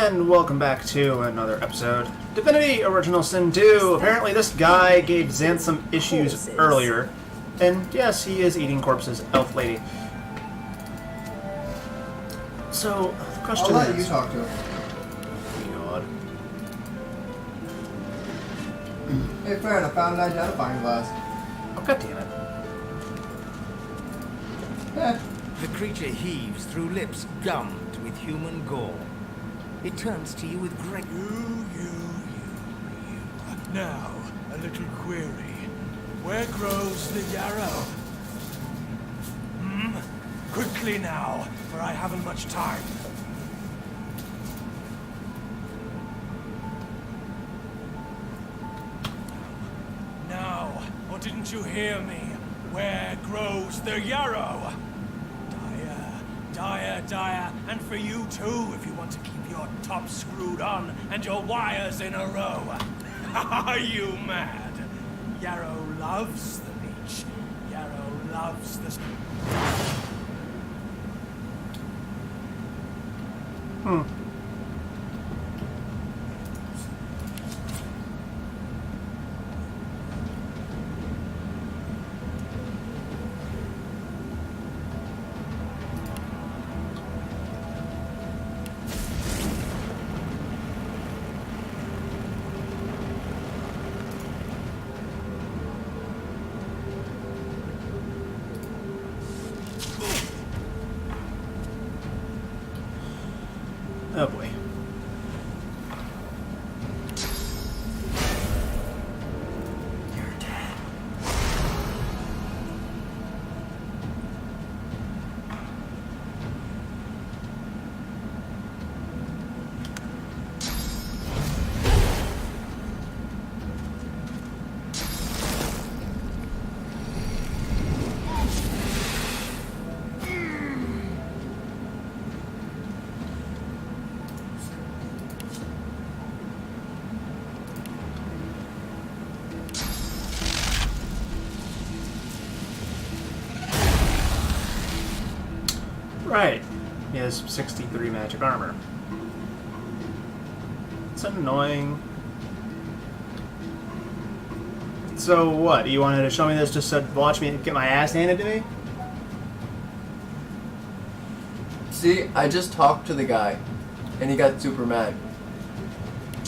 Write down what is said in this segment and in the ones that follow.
And welcome back to another episode. Divinity Original Sin 2. Apparently this guy gave Xanth some issues earlier. And yes, he is eating corpses, elf lady. So, the question I'll let you talk to him. God. Hey, Farron, I found an identifying glass. Oh, god damn it. Yeah. The creature heaves through lips gummed with human gore. It turns to you with great... You. Now, a little query. Where grows the yarrow? Quickly now, for I haven't much time. Now, or didn't you hear me? Where grows the yarrow? Dire, and for you too, if you want to keep your top screwed on and your wires in a row. Are you mad? Yarrow loves the beach. Yarrow loves the... Oh boy. You're dead. Right. He has 63 magic armor. It's annoying. So what? You wanted to show me this just to watch me get my ass handed to me? See, I just talked to the guy, and he got super mad.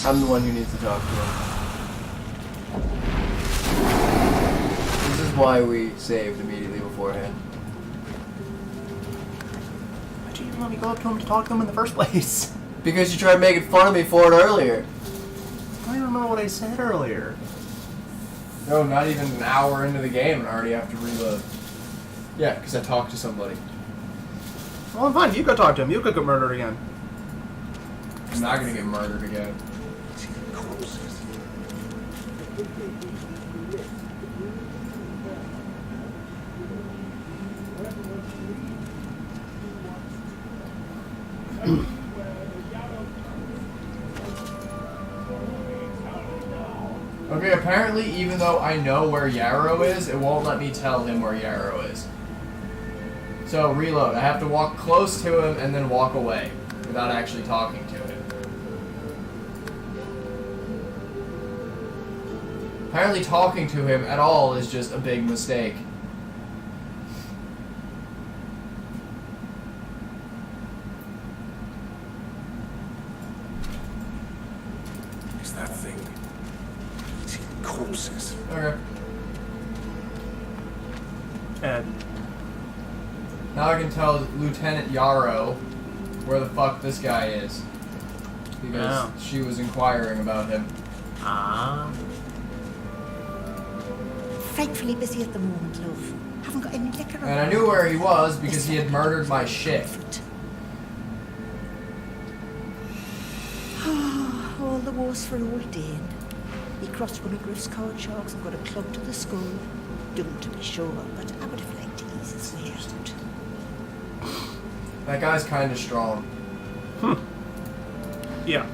I'm the one who needs to talk to him. This is why we saved immediately beforehand. Why'd you even let me go up to him to talk to him in the first place? Because you tried making fun of me for it earlier. I don't even remember what I said earlier. No, not even an hour into the game and I already have to reload. Yeah, because I talked to somebody. Well, fine. You go talk to him. You could get murdered again. I'm not going to get murdered again. Okay, apparently even though I know where Yarrow is, it won't let me tell him where Yarrow is. So, reload. I have to walk close to him and then walk away without actually talking to him. Apparently talking to him at all is just a big mistake. Is that thing eating corpses? Okay. And Now I can tell Lieutenant Yarrow where the fuck this guy is. Because she was inquiring about him. Frightfully busy at the moment, love. Haven't got any liquor And I knew where he was because he had murdered my ship. All the worse for old Dane. He crossed one of Griff's card sharks and got a club to the skull. Doomed to be sure, but I would have liked to ease his way out. That guy's kind of strong. yeah.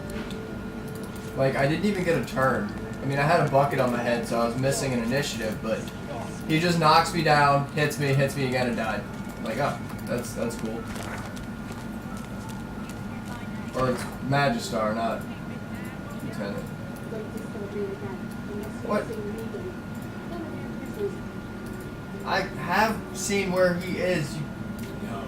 Like, I didn't even get a turn. I mean, I had a bucket on my head, so I was missing an initiative, but he just knocks me down, hits me again, and died. I'm like, oh, that's cool. Or Or it's Magistar, not Lieutenant. What? I have seen where he is. Oh,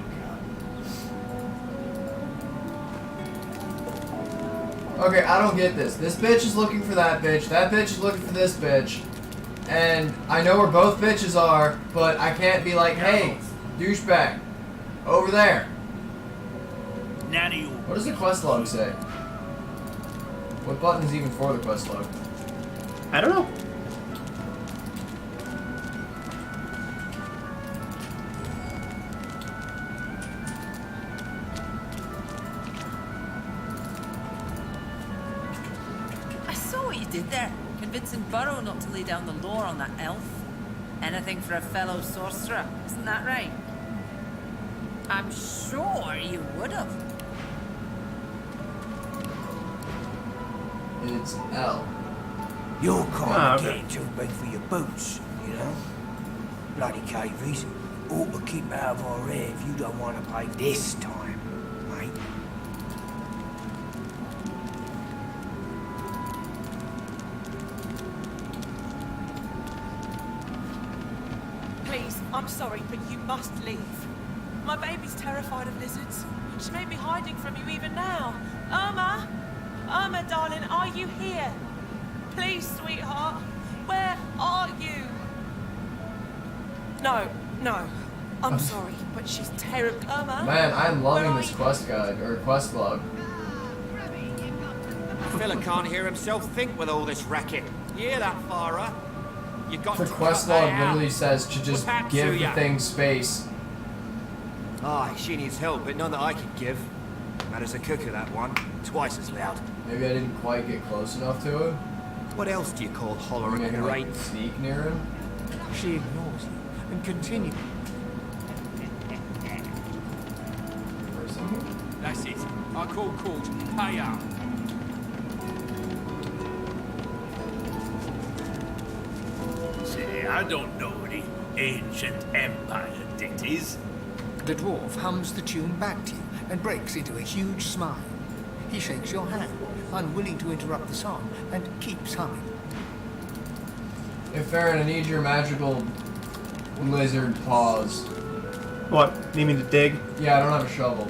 God. Okay, I don't get this. This bitch is looking for that bitch. That bitch is looking for this bitch. And I know where both bitches are, but I can't be like, hey, douchebag, over there. What does the quest log say? What button is even for the quest log? I don't know. I saw what you did there, convincing Burrow not to lay down the law on that elf. Anything for a fellow sorcerer, isn't that right? I'm sure you would have. It's L. You're kind of okay. getting too big for your boots, you know? Bloody cavies. Ought to keep out of our hair if you don't want to pay this time, mate. Please, I'm sorry, but you must leave. My baby's terrified of lizards. She may be hiding from you even now. Irma! Irma, darling, are you here? Please, sweetheart. Where are you? No, no. I'm sorry, but she's terrible. Irma? Man, I'm loving where this are you? quest guide, or quest log. Fella can't hear himself think with all this racket. You hear that, Farah? You got The to quest cut that log out. literally says to just What's give to the ya? thing space. Aye, she needs help, but none that I could give. Mad as a cooker, that one. Twice as loud. Maybe I didn't quite get close enough to him. What else do you call hollering Maybe at I the can, rain? like, sneak near him. She ignores you and continues. Person here? That's it. I call court. Pay up. Say, I don't know any ancient empire ditties. The dwarf hums the tune back to you and breaks into a huge smile. He shakes your hand, unwilling to interrupt the song, and keeps humming. Hey, Farron, I need your magical lizard paws. What? Need me to dig? Yeah, I don't have a shovel.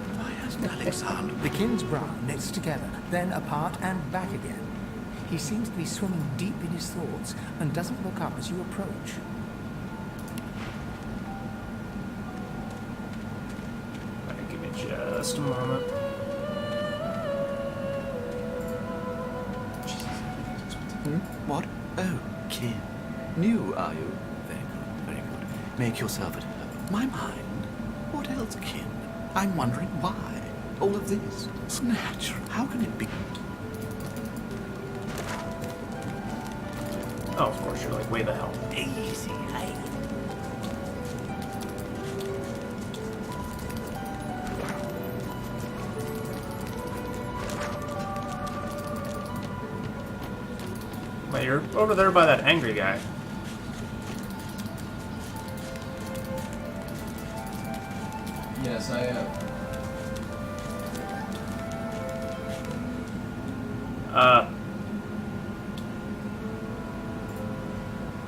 Alexander. The king's brow knits together, then apart and back again. He seems to be swimming deep in his thoughts and doesn't look up as you approach. Alright, give me just a moment. What? Oh, Kim. New, are you? Very good, very good. Make yourself at home. My mind? What else, Kim? I'm wondering why. All of this. It's natural. How can it be? Oh, of course, you're like way the hell. Easy, hey? Wait, you're over there by that angry guy. Yes, I am.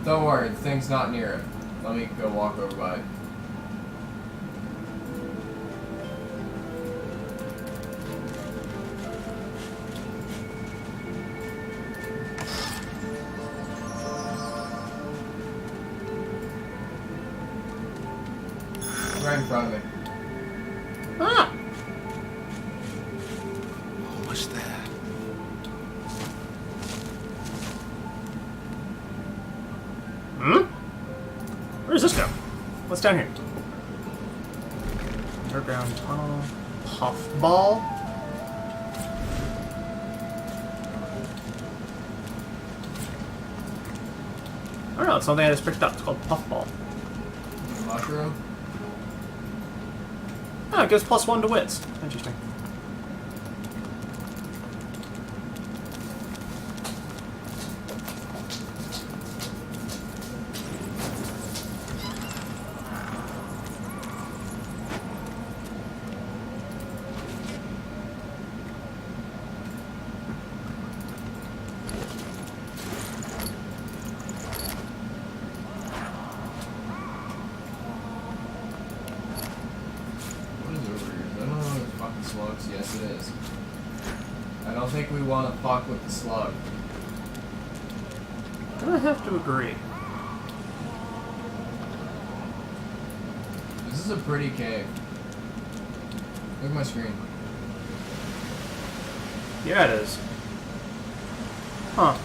Don't worry, the thing's not near it. Let me go walk over by it. Right in front of me. Ah! Almost there. Hmm? Where does this go? What's down here? Underground tunnel. Puffball? I don't know, it's something I just picked up. It's called Puffball. Mushroom. Oh, it gives +1 to wits. Interesting. I don't think we want to fuck with the slug. I have to agree. This is a pretty cave. Look at my screen. Yeah, it is. Huh.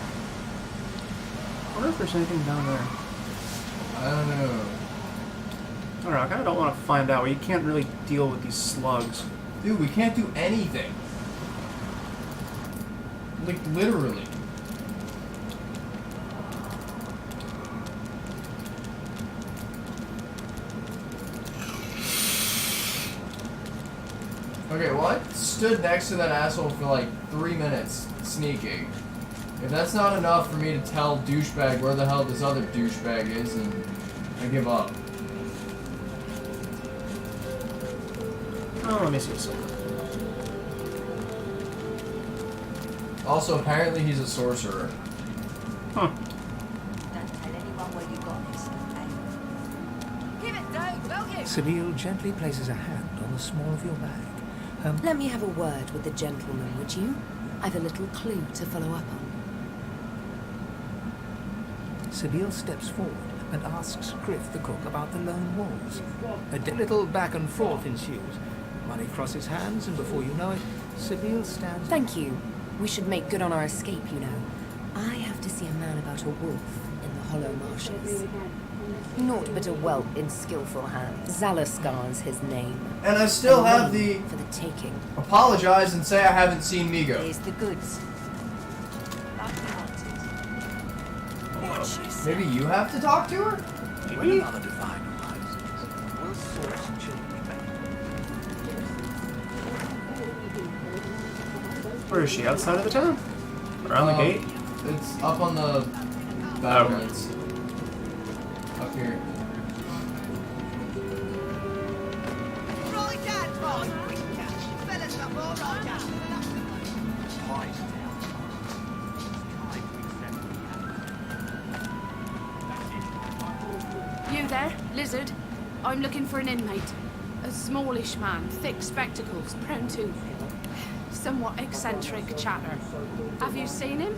I wonder if there's anything down there. I don't know. I don't know, I kind of don't want to find out. You can't really deal with these slugs. Dude, we can't do anything. Like, literally. Okay, well, I stood next to that asshole for like 3 minutes, sneaking. If that's not enough for me to tell douchebag where the hell this other douchebag is, then I give up. Oh, let me see something. Also, apparently he's a sorcerer. Huh. Don't tell anyone where you got this, eh? Give it down, will you? Sabine gently places a hand on the small of your bag. Let me have a word with the gentleman, would you? I've a little clue to follow up on. Sabine steps forward and asks Griff the cook about the lone wolves. A little back and forth ensues. Money crosses hands, and before you know it, Sabine stands... Thank you. We should make good on our escape, you know. I have to see a man about a wolf in the hollow marshes. Naught but a whelp in skillful hands. Zalaskar's his name. And I still A have name the for the taking. apologize and say I haven't seen Migo. Here's the goods. Maybe you have to talk to her? When another divine arises, will source change back? Where is she? Outside of the town? Around the gate? It's up on the battlements. Up here. Right down, boy. Quick catch. Fellas up all right down. You there, lizard? I'm looking for an inmate. A smallish man, thick spectacles, prone to somewhat eccentric chatter. Have you seen him?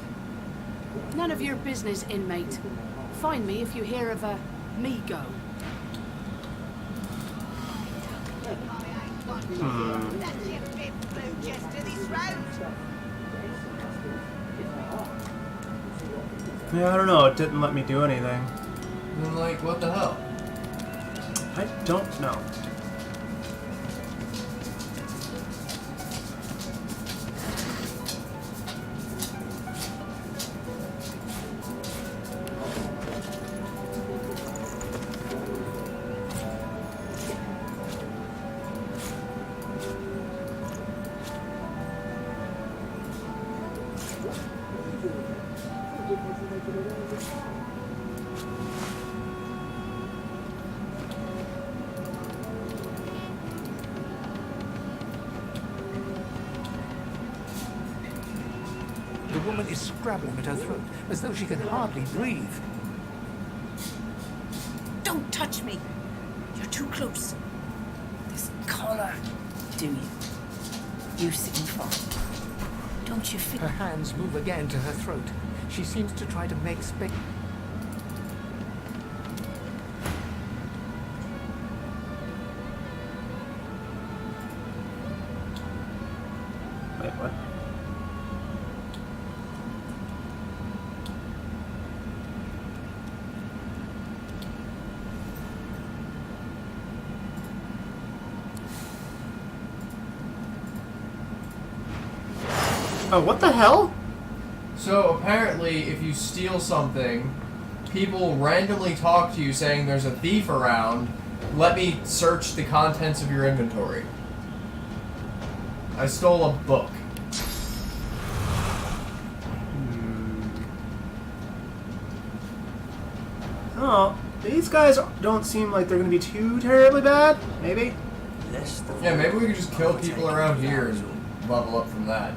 None of your business, inmate. Find me if you hear of a Migo. That's your big blue chest to this road. Yeah, I don't know. It didn't let me do anything. Then, like, what the hell? I don't know. The woman is scrabbling at her throat, as though she can hardly breathe. Don't touch me. You're too close. This collar. Do you? You seem fine. Don't you feel... Her hands move again to her throat. She seems to try to make space. Wait, what? Oh, what the hell? So apparently, if you steal something, people randomly talk to you saying there's a thief around. Let me search the contents of your inventory. I stole a book. Oh, these guys don't seem like they're going to be too terribly bad. Maybe? Yeah, maybe we could just kill people around here and level up from that.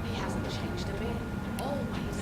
He hasn't changed a bit. Always.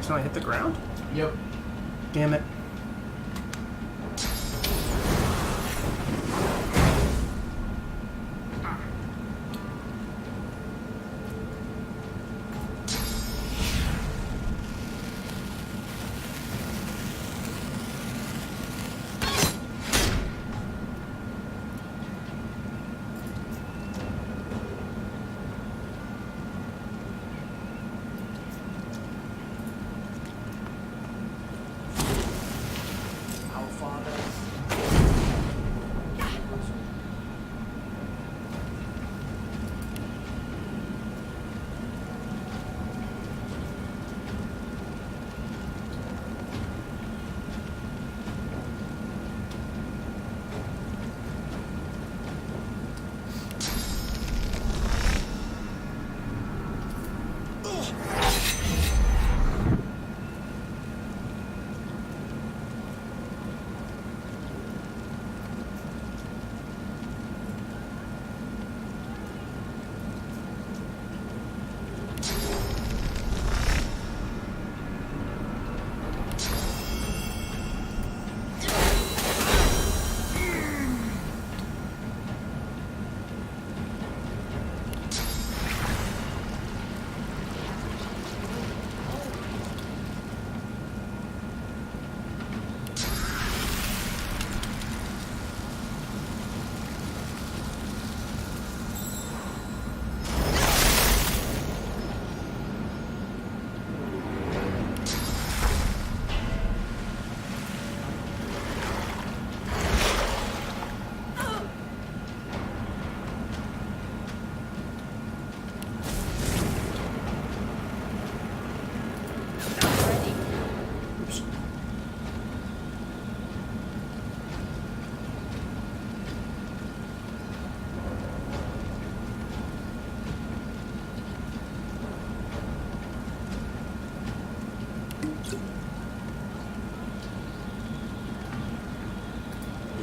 accidentally hit the ground? Yep. Damn it.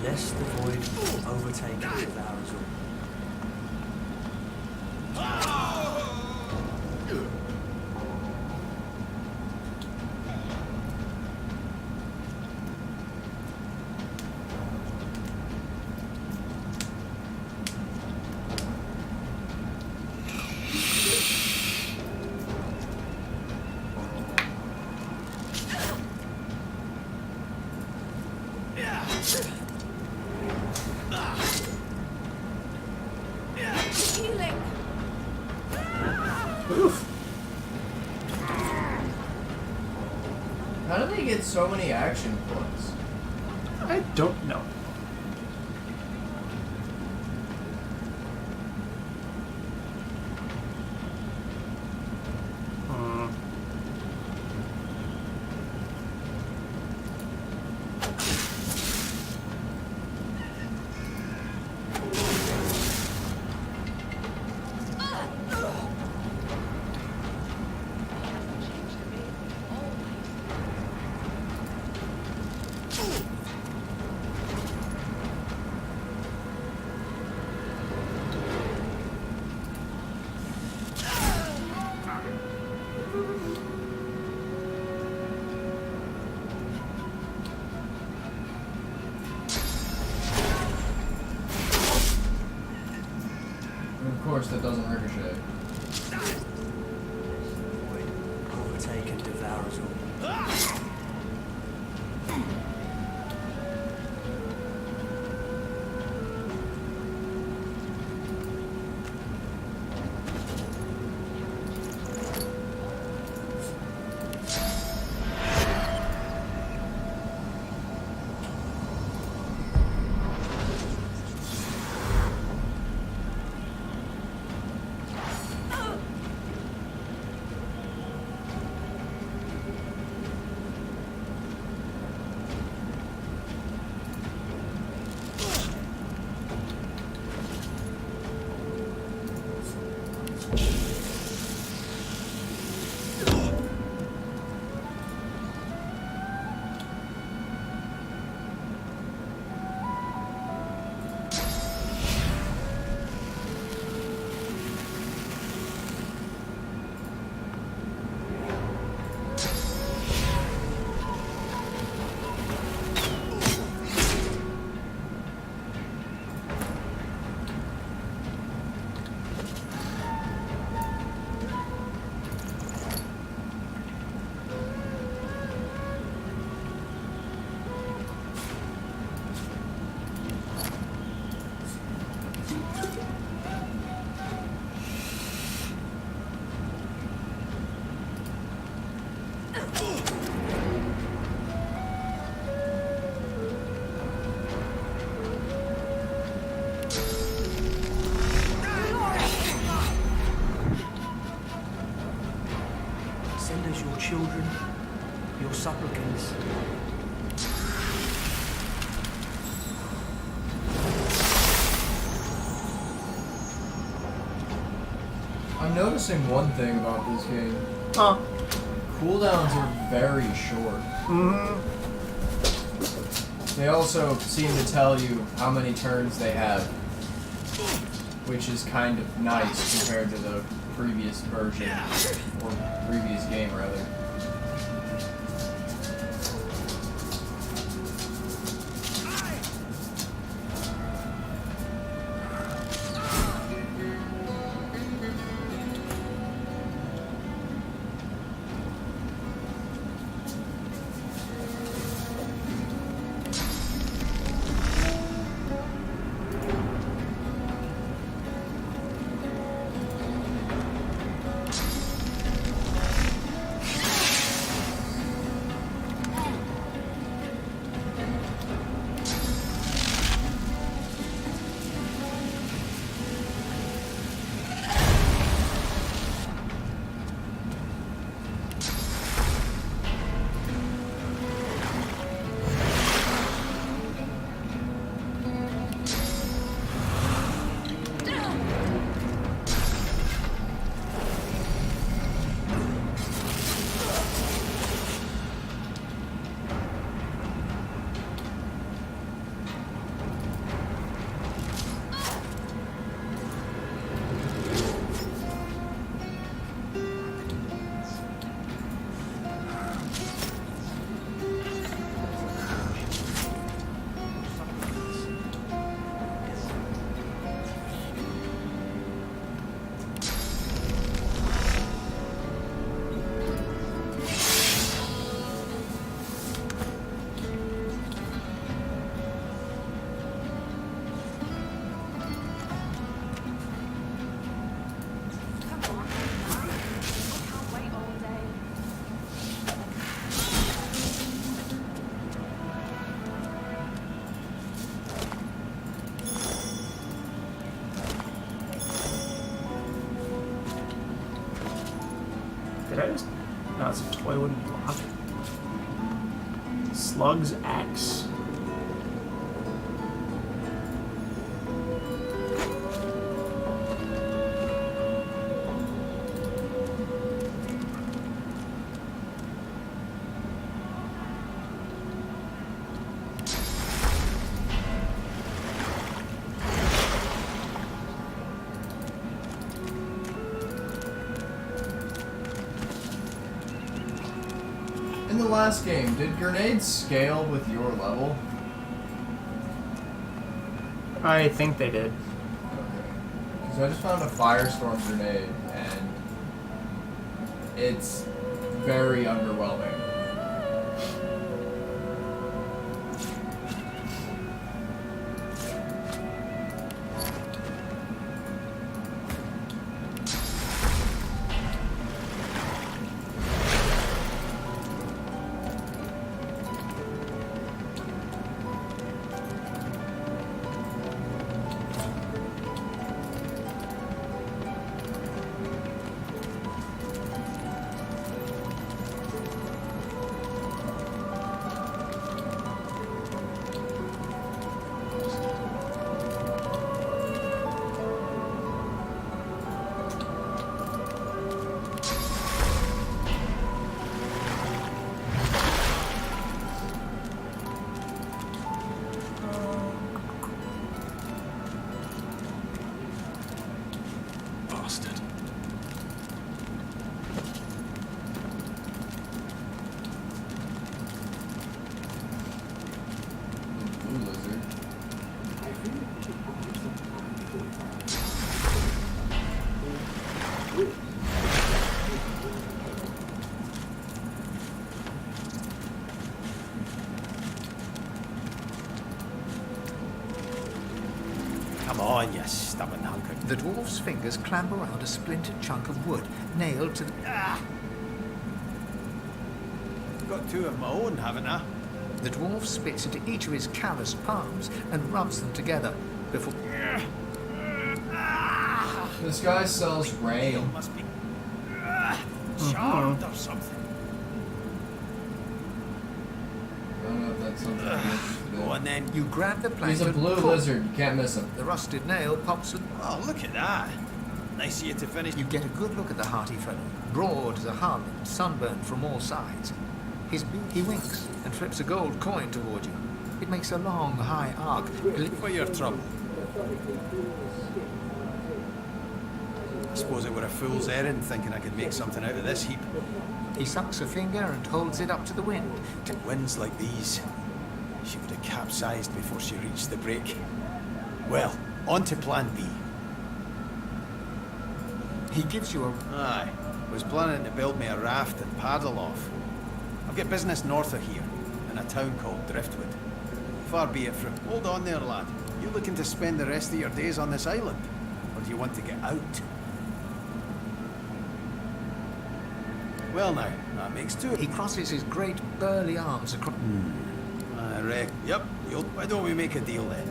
Lest the void overtake and devour us all. Oof. How do they get so many action points? I don't know. Of course, that doesn't ricochet. Void overtake and devour us all. supplicants. I'm noticing one thing about this game. Huh. Cooldowns are very short. Mm-hmm. They also seem to tell you how many turns they have, which is kind of nice compared to the previous version, or previous game rather. Did I just... No, it's a toy wooden block. Slug's Axe. In the last game, did grenades scale with your level? I think they did. Okay. Because I just found a firestorm grenade, and it's very underwhelming. Bastard. Ooh, lizard. Come on, you stubborn hunker. The dwarf's fingers clamp around a splintered chunk of wood, nailed to the... Got two of my own, haven't I? The dwarf spits into each of his calloused palms and rubs them together before... This guy sells rain. Must be charmed or something. That's something to do. Go on then. You grab the plank He's a and blue pull. lizard. You can't miss him. The rusted nail pops. Oh, look at that. Nice of you to finish. You get a good look at the hearty fellow, broad as a Harlem, sunburned from all sides. He winks and flips a gold coin toward you. It makes a long, high arc. For your trouble. I suppose it were a fool's errand thinking I could make something out of this heap. He sucks a finger and holds it up to the wind. Winds like these, she would have capsized before she reached the break. Well, on to plan B. He gives you a... Aye, was planning to build me a raft and paddle off. I've got business north of here, in a town called Driftwood. Far be it from... Hold on there, lad. You looking to spend the rest of your days on this island? Or do you want to get out? Well now, that makes two. He crosses his great burly arms across... I reckon. Yep, why don't we make a deal then?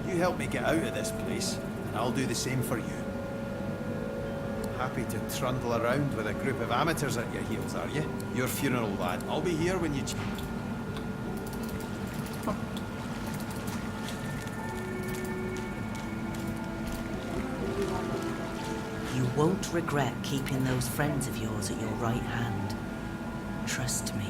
You help me get out of this place, and I'll do the same for you. Happy to trundle around with a group of amateurs at your heels, are you? Your funeral, lad. I'll be here when you... You won't regret keeping those friends of yours at your right hand. Trust me.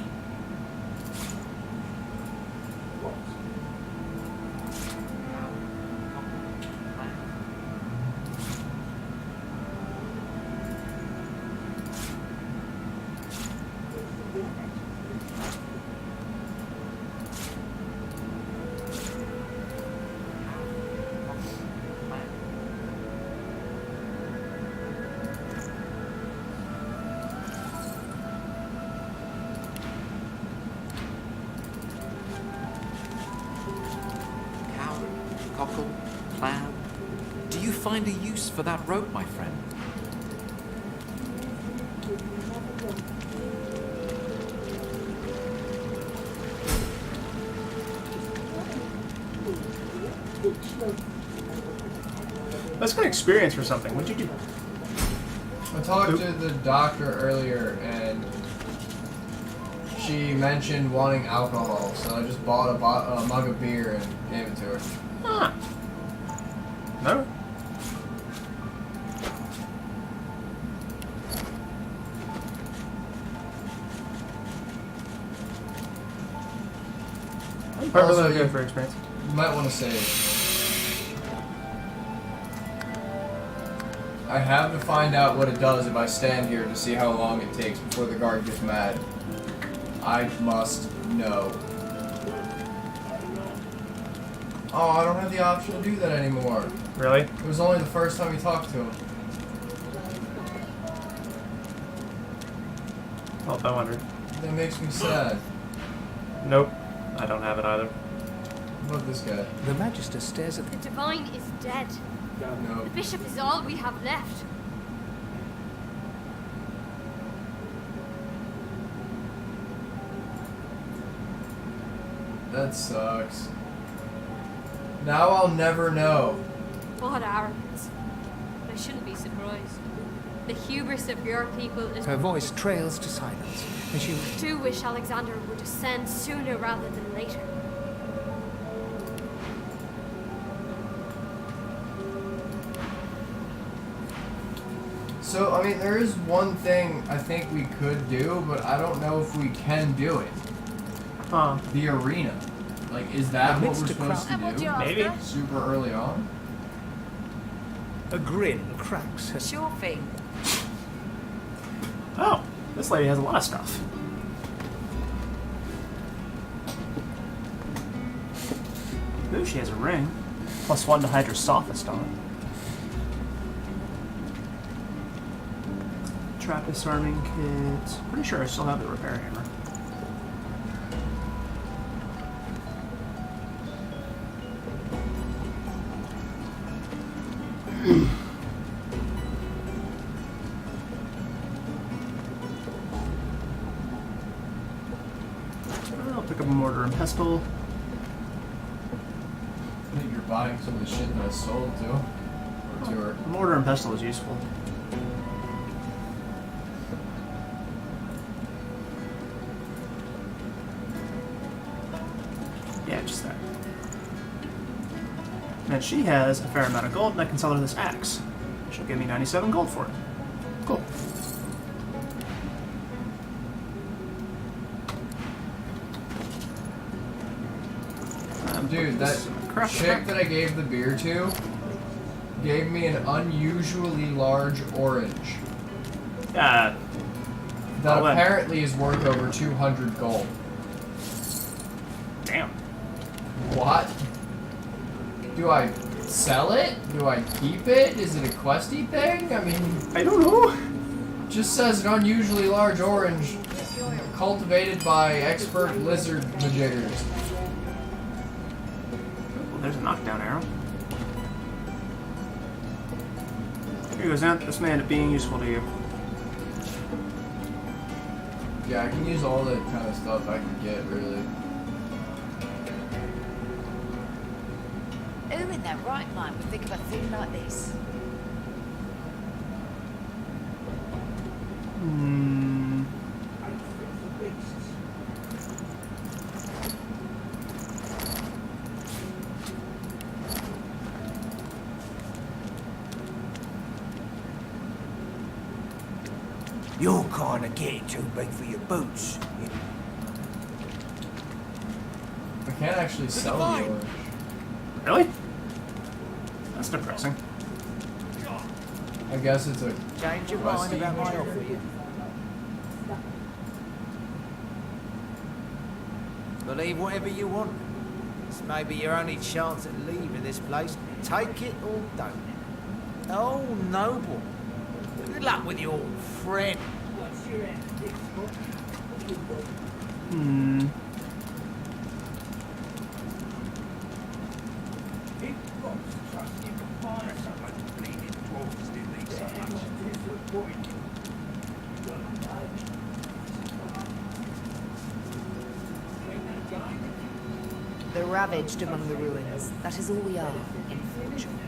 Cockle, cloud. Do you find a use for that rope, my friend? That's good experience for something. What'd you do? I talked to the doctor earlier, and she mentioned wanting alcohol, so I just bought a mug of beer and gave it to her. Huh. No? Probably Also, good for experience. You might want to save. I have to find out what it does if I stand here to see how long it takes before the guard gets mad. I must know. Oh, I don't have the option to do that anymore. Really? It was only the first time we talked to him. Well, I wondered. That makes me sad. Nope. I don't have it either. What about this guy? The Magister stares at The Divine is dead. No. The Bishop is all we have left. That sucks. Now I'll never know. What arrogance. I shouldn't be surprised. The hubris of your people is... Her voice trails to silence, and she... I do wish Alexander would ascend sooner rather than later. So, I mean, there is one thing I think we could do, but I don't know if we can do it. Huh. The arena. Like, is that what we're supposed to do? Maybe. Super early on? A grin cracks her... Sure thing. Oh, this lady has a lot of stuff. Ooh, she has a ring. +1 to hide her sophist on it. Trap disarming kit. Pretty sure I still have the repair hammer. I'll pick up a mortar and pestle. I think you're buying some of the shit that I sold to. Or to her. Mortar and pestle is useful. Yeah, just that. And she has a fair amount of gold, and I can sell her this axe. She'll give me 97 gold for it. Cool. Dude, that chick that I gave the beer to gave me an unusually large orange. That apparently is worth over 200 gold. Damn. What? Do I sell it? Do I keep it? Is it a questy thing? I mean... I don't know. Just says an unusually large orange cultivated by expert lizard majiggers. There's a knockdown arrow. Here goes out. This may end up being useful to you. Yeah, I can use all the kind of stuff I can get, really. Who in their right mind would think of a thing like this? You're kind of getting too big for your boots. I can't actually sell the orange. Really? That's depressing. I guess it's a Change your mind about my offer. Believe whatever you want. This may be your only chance at leaving this place. Take it or don't. Oh, noble. Good luck with your friend. The ravaged among the ruins. That is all we are, in fortune.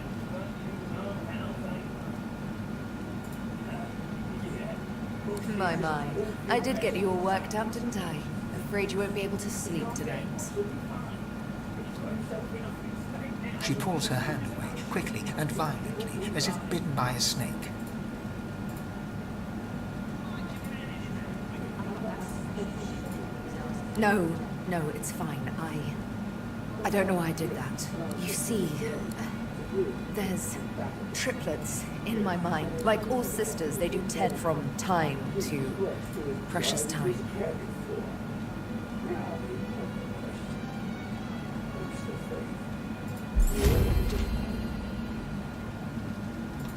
My. I did get you all worked up, didn't I? Afraid you won't be able to sleep tonight. She pulls her hand away, quickly and violently, as if bitten by a snake. No, it's fine. I don't know why I did that. You see, there's triplets in my mind. Like all sisters, they do tend from time to precious time.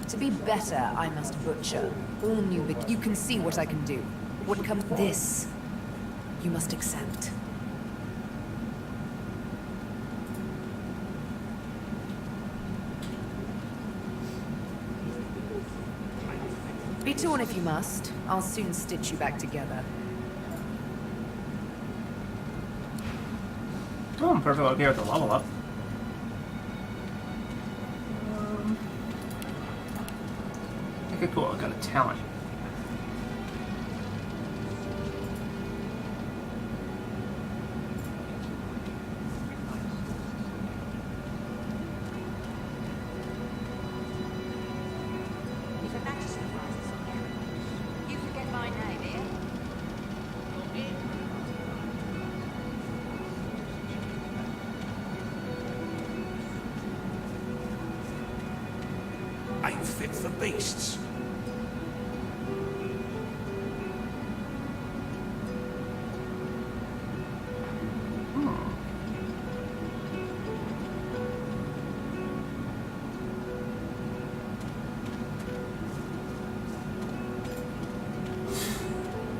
To be better, I must butcher. All new, you can see what I can do. What comes this, you must accept. Be torn if you must. I'll soon stitch you back together. Oh, I'm perfectly okay with the level up. Okay, cool. I got a talent. You forget my name here. Ain't fit for beasts.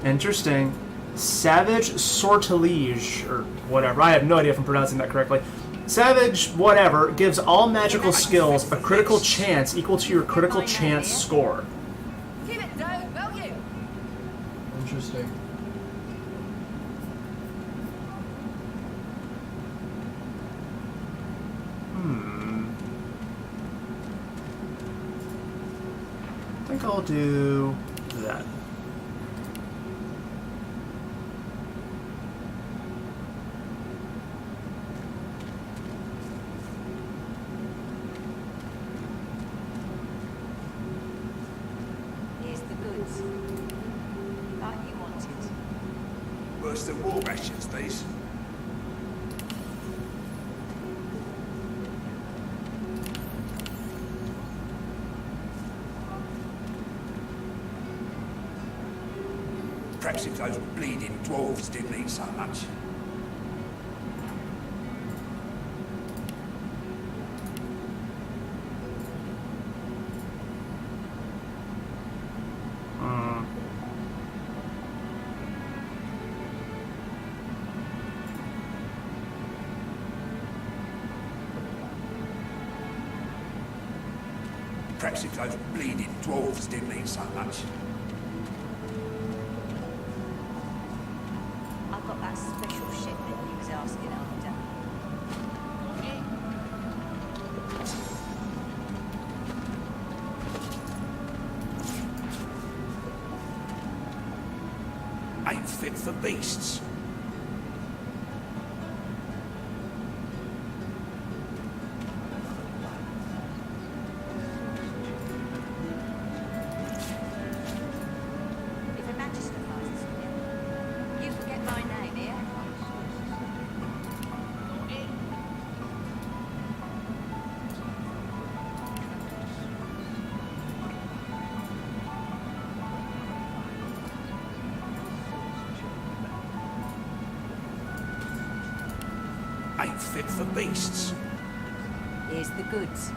Interesting. Savage Sortilege, or whatever. I have no idea if I'm pronouncing that correctly. Savage, whatever, gives all magical skills a critical chance equal to your critical chance score. Give it down, will you? Interesting. I think I'll do that. Worse than war rations, these. Perhaps if those bleeding dwarves didn't eat so much. Perhaps if those bleeding dwarves didn't eat so much. I've got that special shipment he was asking after. Ain't fit for beasts. If a magister finds this you forget my name here. Ain't fit for beasts. Here's the goods.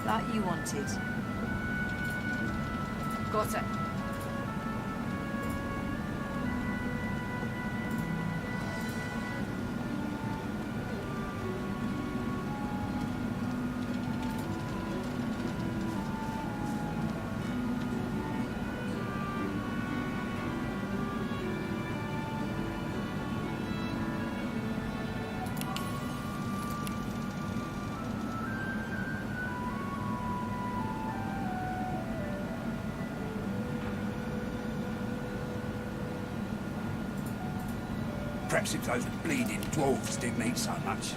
Like you wanted. Got it. Perhaps if those bleeding dwarves didn't eat so much.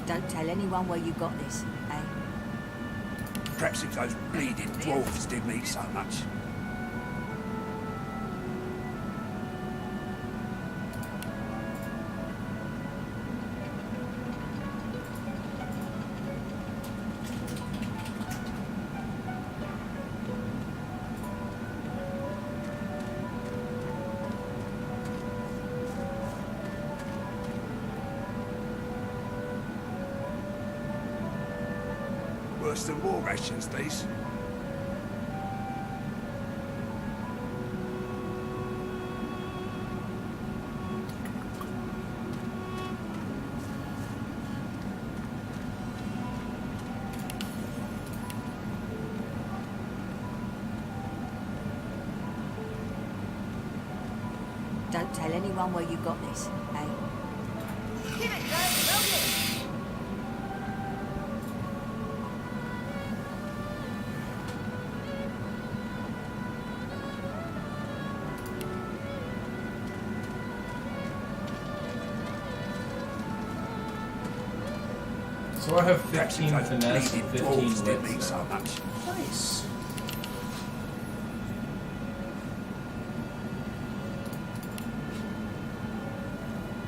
Don't tell anyone where you got this, eh? Perhaps if those bleeding dwarves didn't eat so much. Worse than war rations, these. Don't tell anyone where you got this, eh? Give it, Joe, So I have 15 finesse and 15 didn't wit. eat so much. Nice.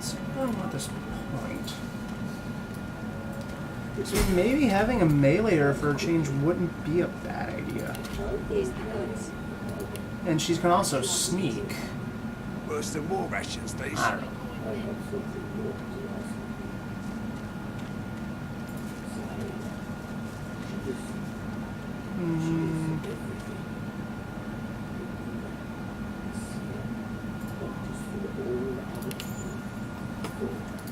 So I don't know at this point. So maybe having a meleeer for a change wouldn't be a bad idea. Here's the goods. And she can also sneak. Worse than war rations, these. I don't know.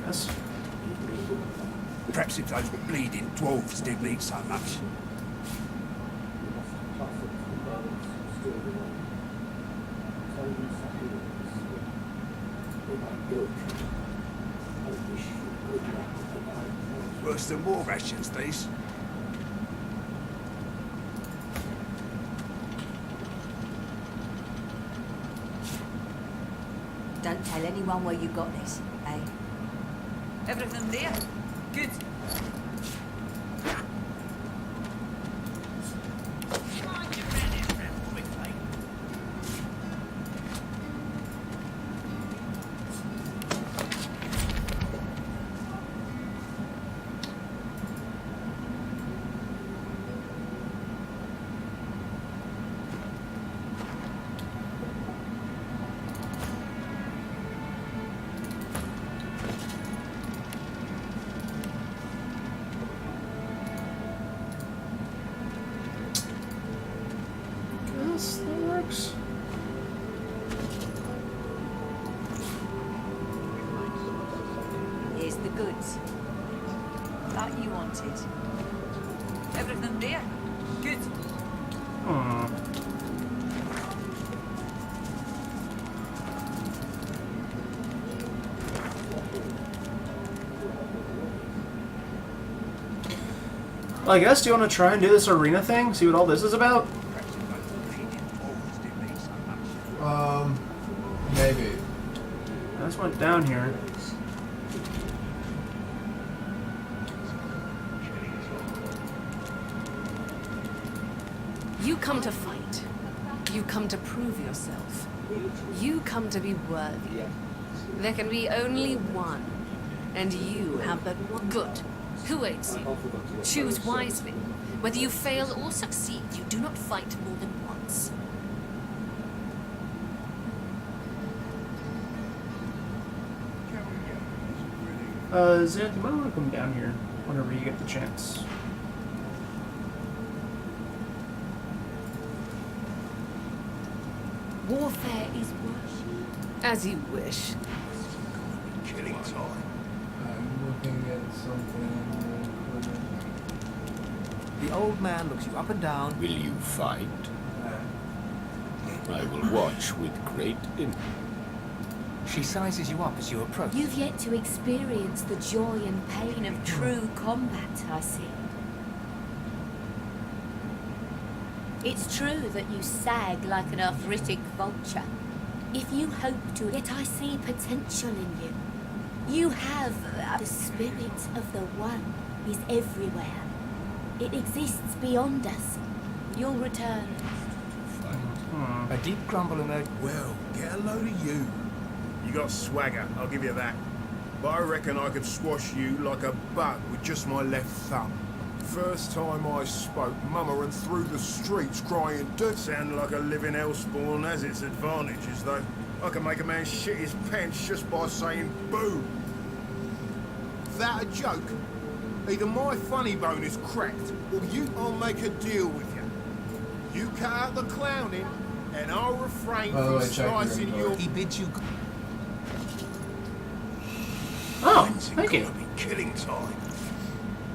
Yes. Perhaps if those bleeding dwarves didn't eat so much. Worse than war rations, these. Don't tell anyone where you got this, eh? Everything there? Good. Guess that works. Here's the goods. That you wanted. Everything there. Good. Hmm. Well, I guess, do you want to try and do this arena thing? See what all this is about? Maybe. I just went down here. You come to fight. You come to prove yourself. You come to be worthy. There can be only one, and you have but one. Good. Who aids you? Choose wisely. Whether you fail or succeed, you do not fight more than once. Xanth, you might want to come down here whenever you get the chance. Warfare is worship. As you wish. Killing time. I'm looking at something. The old man looks you up and down. Will you fight? I will watch with great interest. She sizes you up as you approach. You've yet to experience the joy and pain of true combat, I see. It's true that you sag like an arthritic vulture. If you hope to, yet I see potential in you. You have the spirit of the One is everywhere. It exists beyond us. You'll return. A deep grumble emerged. Well, get a load of you. You got swagger, I'll give you that. But I reckon I could squash you like a buck with just my left thumb. First time I spoke, Mama ran through the streets crying, "Don't sound like a living hellspawn has its advantages, though. I can make a man shit his pants just by saying boo." That a joke? Either my funny bone is cracked, or I'll make a deal with you. You cut out the clowning, and I'll refrain from slicing your... He bids you... Oh, thank you. Killing time.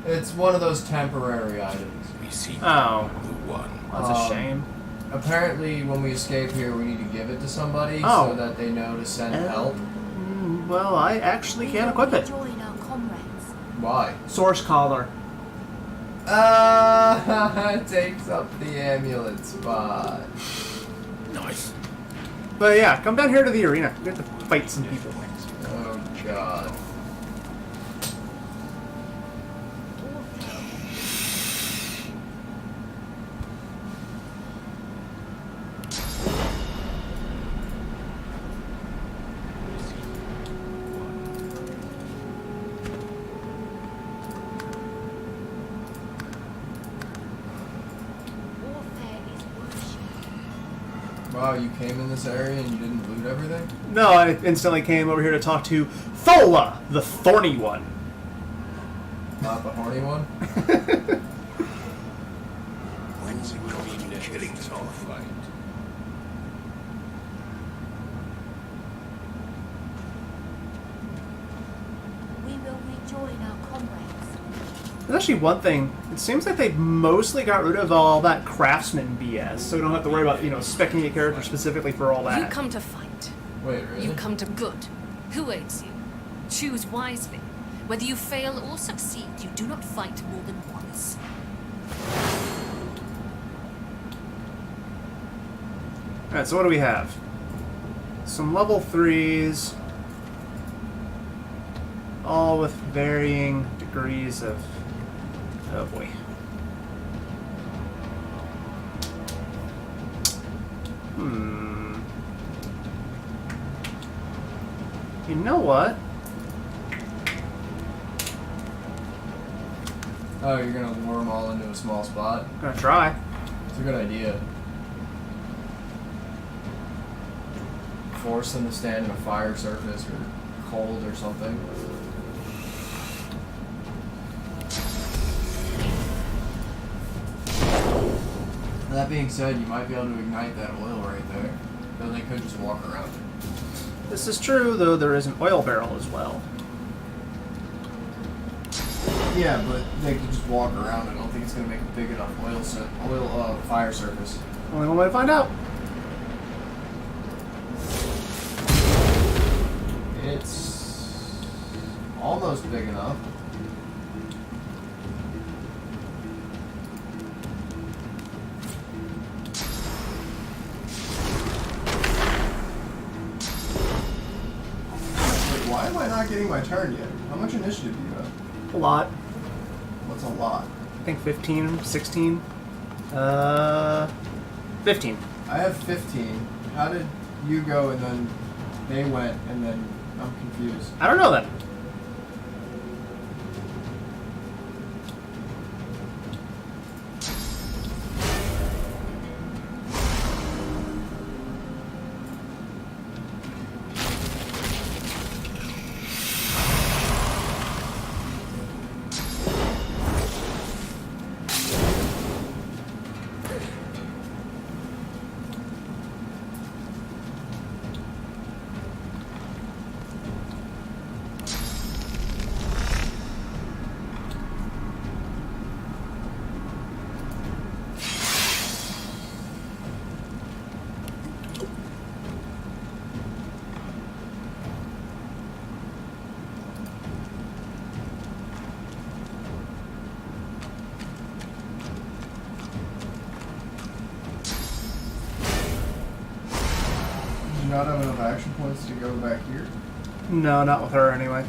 It's one of those temporary items. We see Oh. the one. That's a shame. Apparently, when we escape here, we need to give it to somebody Oh. so that they know to send help. Well, I actually can't equip it. Join our comrades. Why? Source collar. It takes up the amulet spot. Nice. But yeah, come down here to the arena. We have to fight some people. Oh god. Wow, you came in this area and you didn't loot everything? No, I instantly came over here to talk to Thola, the thorny one. Not the horny one? When's it going to killing time? We will rejoin our comrades. There's actually one thing. It seems like they mostly got rid of all that craftsman BS, so we don't have to worry about, speccing a character specifically for all that. You come to fight. Wait, really? You come to good. Who aids you? Choose wisely. Whether you fail or succeed, you do not fight more than once. Alright, so what do we have? Some level 3s. All with varying degrees of... Oh boy. You know what? Oh, you're gonna lure them all into a small spot? I'm gonna try. It's a good idea. Force them to stand in a fire surface or cold or something. That being said, you might be able to ignite that oil right there. Though they could just walk around it. This is true, though there is an oil barrel as well. Yeah, but they could just walk around it. I don't think it's gonna make a big enough fire surface. Only one way to find out. It's almost big enough. Wait, why am I not getting my turn yet? How much initiative do you have? A lot. What's a lot? I think 15, 16. 15. I have 15. How did you go and then they went and then I'm confused? I don't know then. Do you not have enough action points to go back here? No, not with her anyway.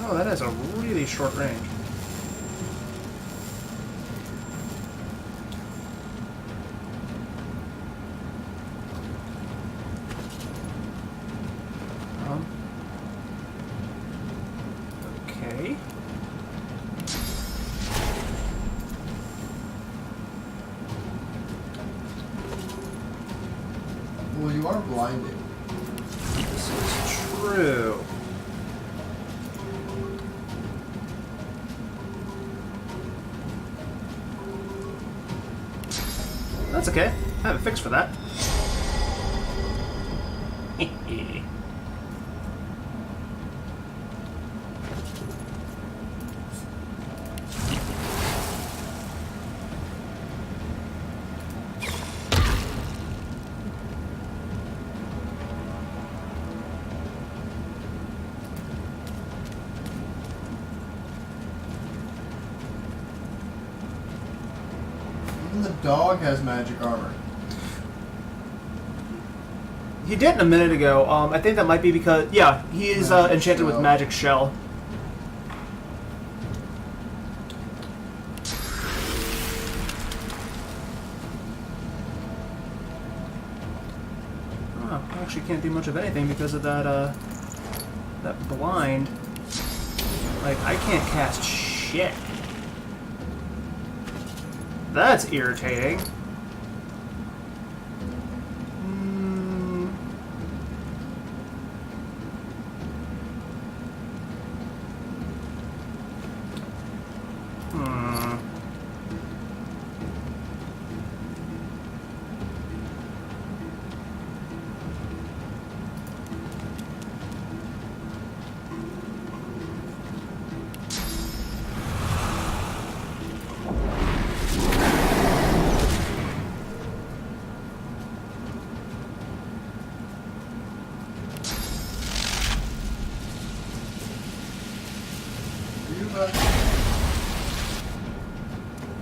Oh, that has a really short range. Okay. Well, you are blinded. This is true. That's okay. I have a fix for that. Even the dog has magic armor. He didn't a minute ago. I think that might be because, yeah, he is enchanted with magic shell. Oh, I actually can't do much of anything because of that, that blind. Like, I can't cast shit. That's irritating. but...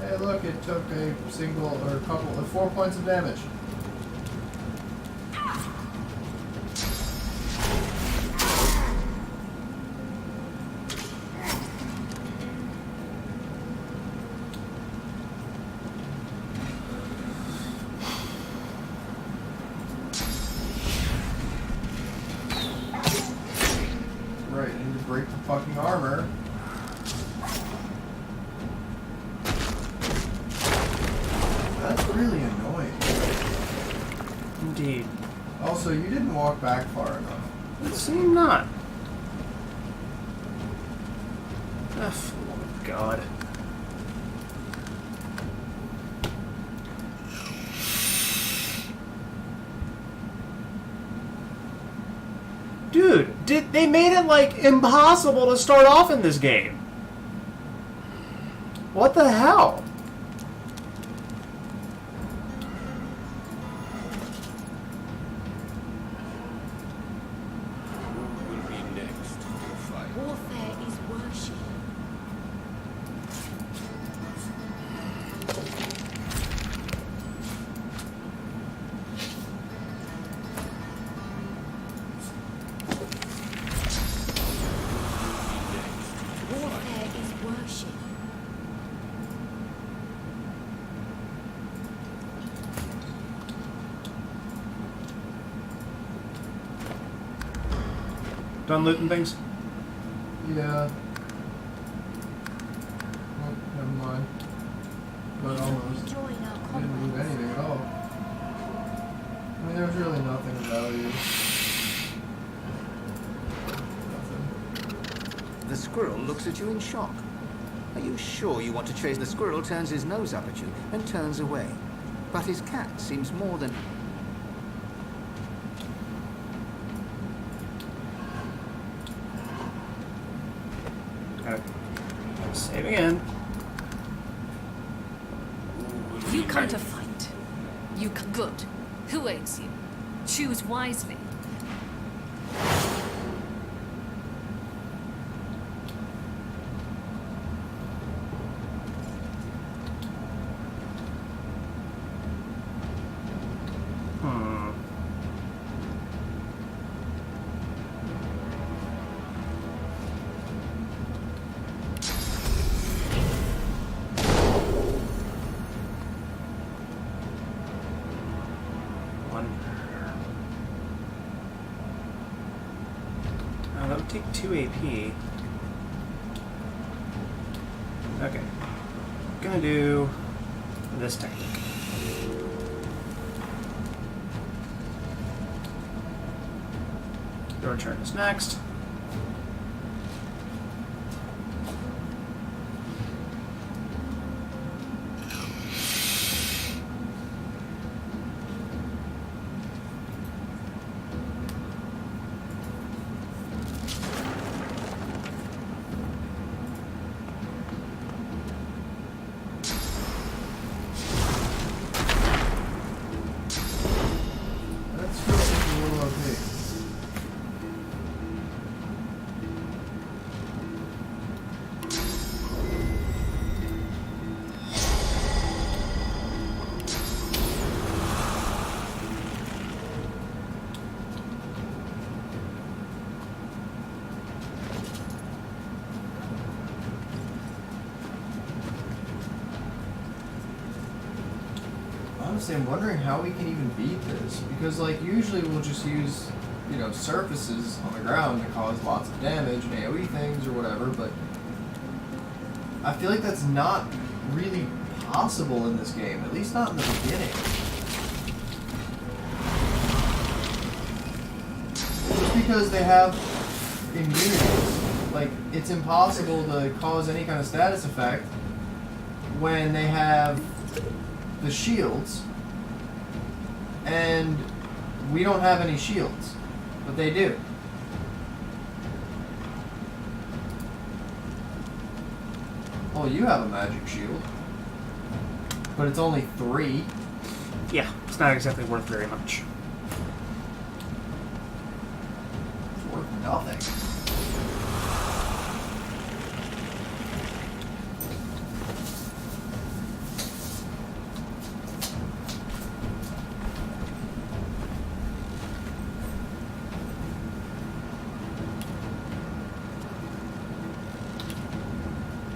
Hey, look, it took a single or a couple of 4 points of damage. Right, I need to break the fucking armor. That's really annoying. Indeed. Also, you didn't walk back far enough. It seemed not. Oh, God. Dude, they made it, like, impossible to start off in this game. What the hell? Who will be next to fight? Warfare is worship. Warfare is worship. Done looting things? Yeah. Oh, never mind. But almost. Join our I didn't move anything at all. I mean, there's really nothing of value. Nothing. The squirrel looks at you in shock. Are you sure you want to chase? The squirrel turns his nose up at you and turns away. But his cat seems more than... Save again. You come to fight. Good. Who aids you? Choose wisely. That would take 2 AP. Okay. Gonna do this technique. Your turn is next. That's still a little okay. Honestly, I'm wondering how we can even beat this, because like usually we'll just use, you know, surfaces on the ground to cause lots of damage and AoE things or whatever, but I feel like that's not really possible in this game, at least not in the beginning. Just because they have immunities, like it's impossible to cause any kind of status effect when they have the shields, and we don't have any shields, but they do. Well, you have a magic shield, but it's only 3. Yeah, it's not exactly worth very much. It's worth nothing.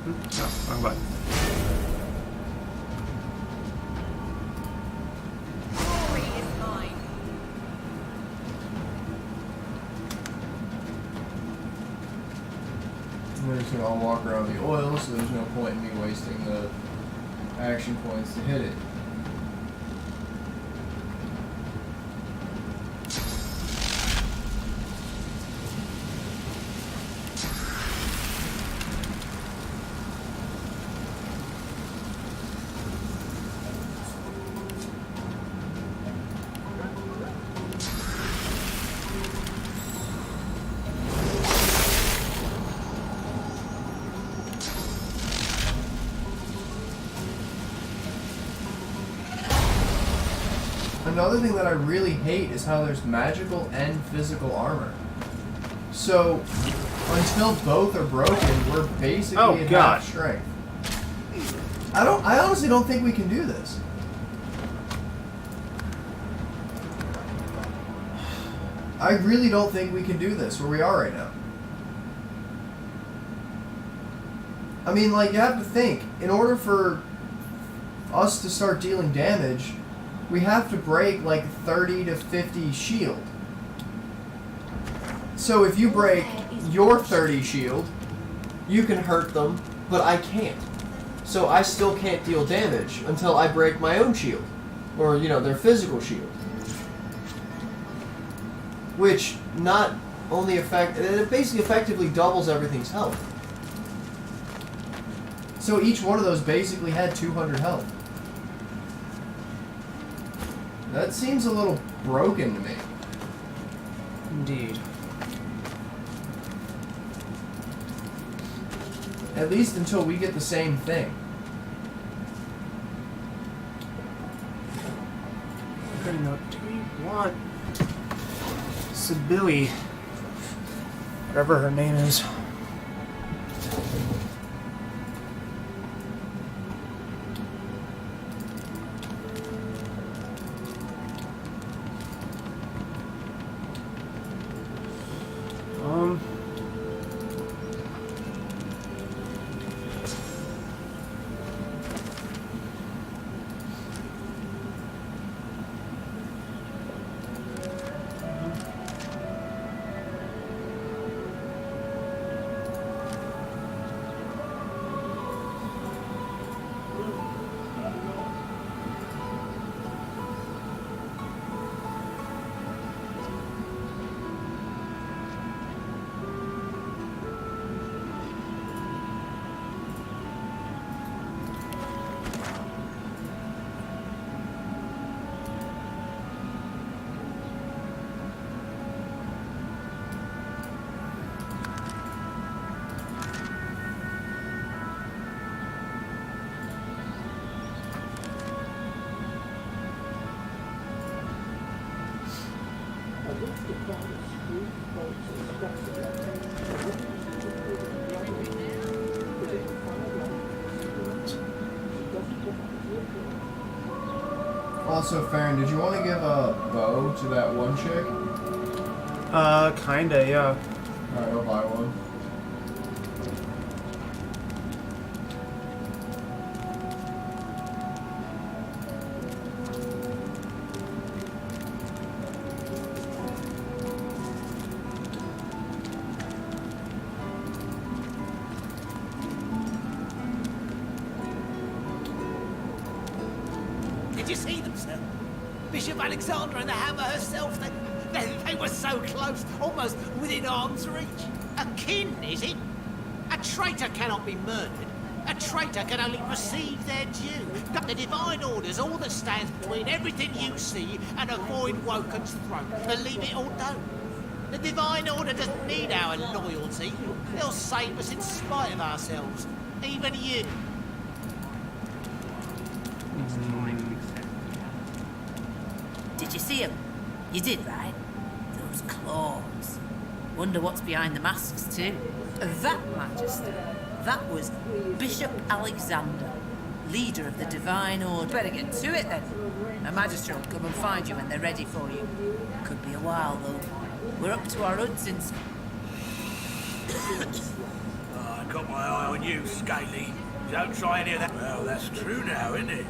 No, wrong button. Glory is mine. We're just gonna all walk around the oil, so there's no point in me wasting the action points to hit it. Another thing that I really hate is how there's magical and physical armor. So, until both are broken, we're basically at half strength. I honestly don't think we can do this. I really don't think we can do this where we are right now. I mean, like, you have to think, in order for us to start dealing damage, we have to break like 30 to 50 shield. So if you break your 30 shield, you can hurt them, but I can't. So I still can't deal damage until I break my own shield. Or, you know, their physical shield. Which not only it basically effectively doubles everything's health. So each one of those basically had 200 health. That seems a little broken to me. Indeed. At least until we get the same thing. Good note. Do we want Sibylle, whatever her name is? Also, Farron, did you want to give a bow to that one chick? Kinda, yeah. Alright, I'll buy one. Did you see them, sir? Bishop Alexander and the Hammer herself, they were so close, almost within arm's reach. A kin, is it? A traitor cannot be murdered. A traitor can only receive their due. The divine order's all that stands between everything you see and avoid Woken's throat. Believe it or don't. The divine order doesn't need our loyalty. They'll save us in spite of ourselves. Even you. Did you see him? You did, right? Those claws. Wonder what's behind the masks, too. That, Majesty, that was Bishop Alexander, leader of the Divine Order. Better get to it, then. A magistrate will come and find you when they're ready for you. Could be a while, though. We're up to our hoods in... I got my eye on you, Scaly. Don't try any of that. Well, that's true now, isn't it?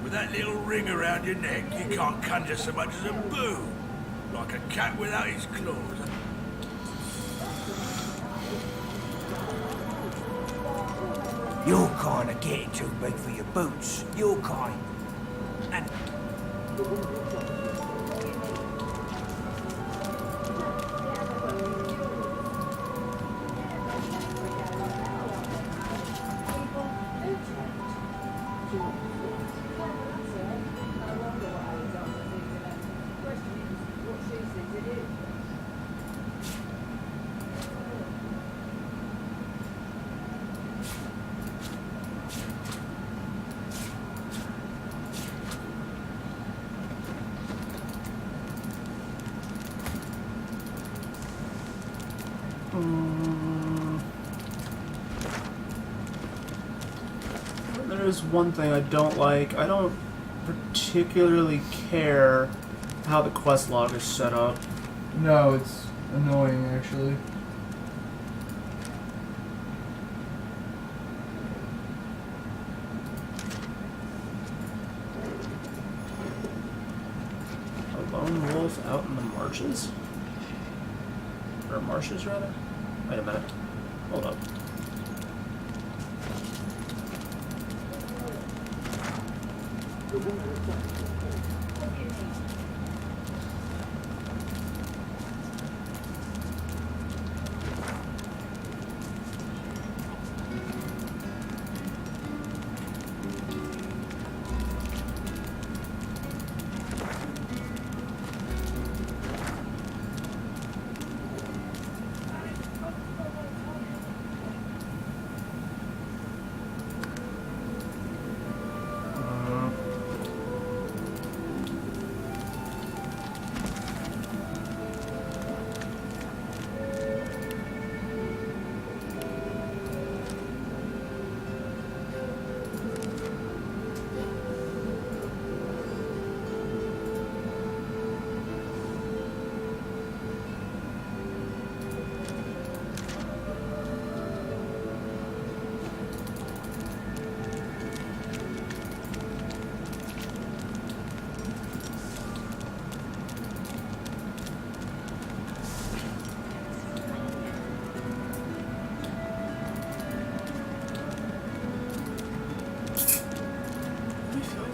With that little ring around your neck, you can't conjure so much as a boo. Like a cat without his claws. You're kind of getting too big for your boots. You're kind. And... There's one thing I don't like. I don't particularly care how the quest log is set up. No, it's annoying actually. A lone wolf out in the marshes? Or marshes, rather? Wait a minute. Hold up.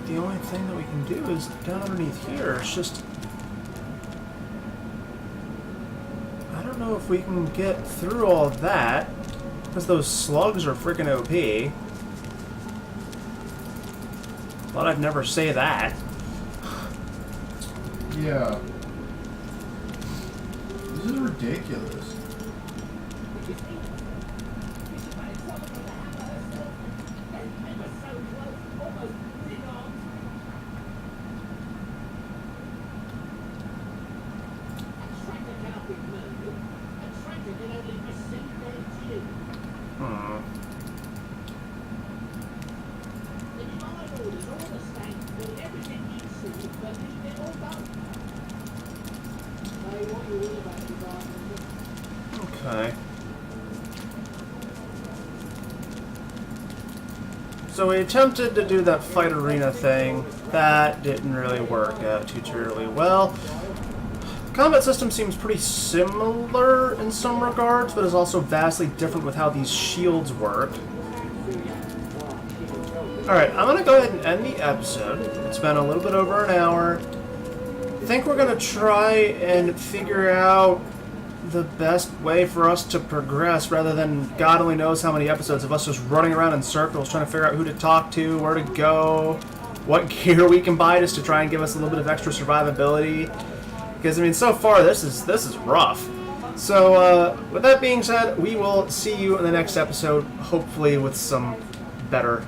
The only thing that we can do is down underneath here. It's just... I don't know if we can get through all that, because those slugs are freaking OP. Thought I'd never say that. Yeah. This is ridiculous. Okay. So we attempted to do that fight arena thing. That didn't really work out too terribly well. Combat system seems pretty similar in some regards, but is also vastly different with how these shields work. Alright, I'm going to go ahead and end the episode. It's been a little bit over an hour. I think we're going to try and figure out the best way for us to progress, rather than God only knows how many episodes of us just running around in circles trying to figure out who to talk to, where to go, what gear we can buy just to try and give us a little bit of extra survivability. Because, I mean, so far this is rough. So, with that being said, we will see you in the next episode, hopefully with some better